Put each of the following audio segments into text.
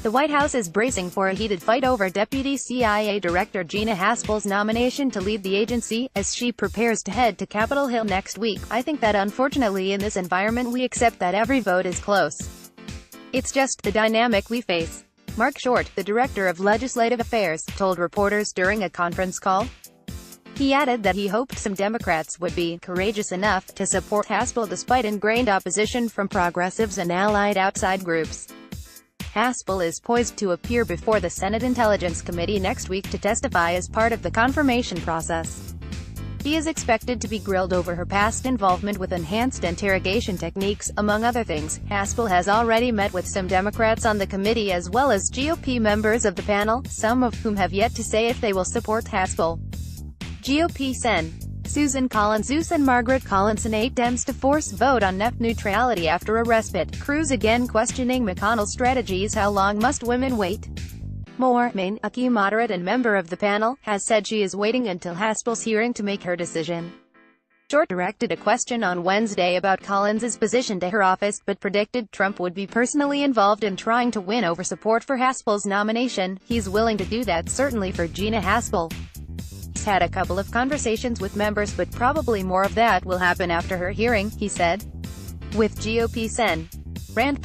The White House is bracing for a heated fight over Deputy CIA Director Gina Haspel's nomination to lead the agency, as she prepares to head to Capitol Hill next week. I think that unfortunately in this environment we accept that every vote is close. It's just the dynamic we face. Marc, the director of legislative affairs, told reporters during a conference call. He added that he hoped some Democrats would be courageous enough to support Haspel despite ingrained opposition from progressives and allied outside groups. Haspel is poised to appear before the Senate Intelligence Committee next week to testify as part of the confirmation process. She is expected to be grilled over her past involvement with enhanced interrogation techniques, among other things. Haspel has already met with some Democrats on the committee as well as GOP members of the panel, some of whom have yet to say if they will support Haspel. GOP Sen. Susan Collins and Margaret Collins 8 Dems to force vote on net neutrality after a respite. Cruz again questioning McConnell's strategies. How long must women wait? Main, a key moderate and member of the panel, has said she is waiting until Haspel's hearing to make her decision. Directed a question on Wednesday about Collins's position to her office, but predicted Trump would be personally involved in trying to win over support for Haspel's nomination. He's willing to do that, certainly for Gina Haspel. Had a couple of conversations with members, but probably more of that will happen after her hearing, he said. With GOP Sen. Rand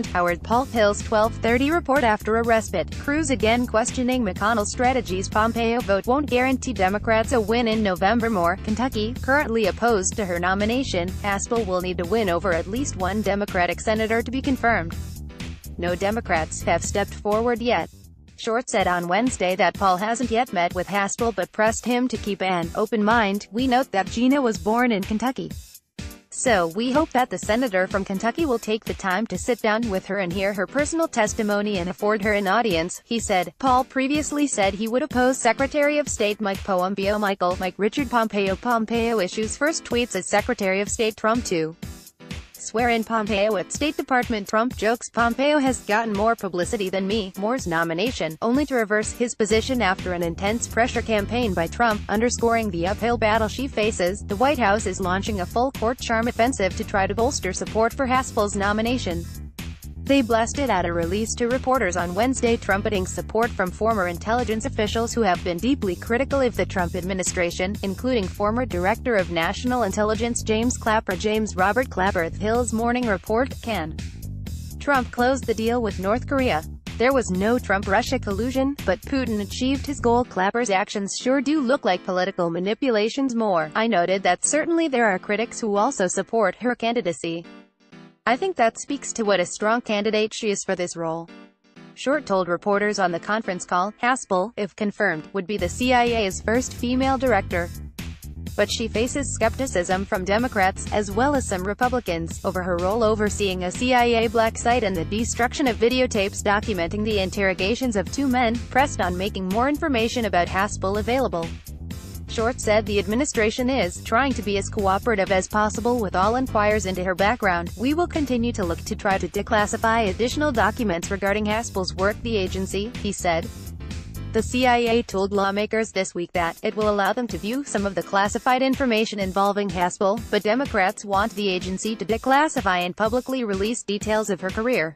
Howard Paul Hill's 12:30 report after a respite. Cruz again questioning McConnell's strategies. Pompeo vote won't guarantee Democrats a win in November. Kentucky, currently opposed to her nomination, Haspel will need to win over at least one Democratic senator to be confirmed. No Democrats have stepped forward yet. Said on Wednesday that Paul hasn't yet met with Haspel but pressed him to keep an open mind. We note that Gina was born in Kentucky. So we hope that the senator from Kentucky will take the time to sit down with her and hear her personal testimony and afford her an audience, he said. Paul previously said he would oppose Secretary of State Mike Richard Pompeo. Pompeo issues first tweets as Secretary of State Trump to swear in Pompeo at State Department. Trump jokes Pompeo has gotten more publicity than me, Moore's nomination, only to reverse his position after an intense pressure campaign by Trump, underscoring the uphill battle she faces. The White House is launching a full-court charm offensive to try to bolster support for Haspel's nomination. They blasted out a release to reporters on Wednesday trumpeting support from former intelligence officials who have been deeply critical of the Trump administration, including former Director of National Intelligence James Robert Clapper. Hill's morning report. Can Trump close the deal with North Korea? There was no Trump-Russia collusion, but Putin achieved his goal. Clapper's actions sure do look like political manipulations. I noted that certainly there are critics who also support her candidacy. I think that speaks to what a strong candidate she is for this role. Told reporters on the conference call. Haspel, if confirmed, would be the CIA's first female director. But she faces skepticism from Democrats, as well as some Republicans, over her role overseeing a CIA black site and the destruction of videotapes documenting the interrogations of two men, pressed on making more information about Haspel available. Said the administration is trying to be as cooperative as possible with all inquiries into her background. We will continue to look to try to declassify additional documents regarding Haspel's work. The agency, he said. The CIA told lawmakers this week that it will allow them to view some of the classified information involving Haspel, but Democrats want the agency to declassify and publicly release details of her career.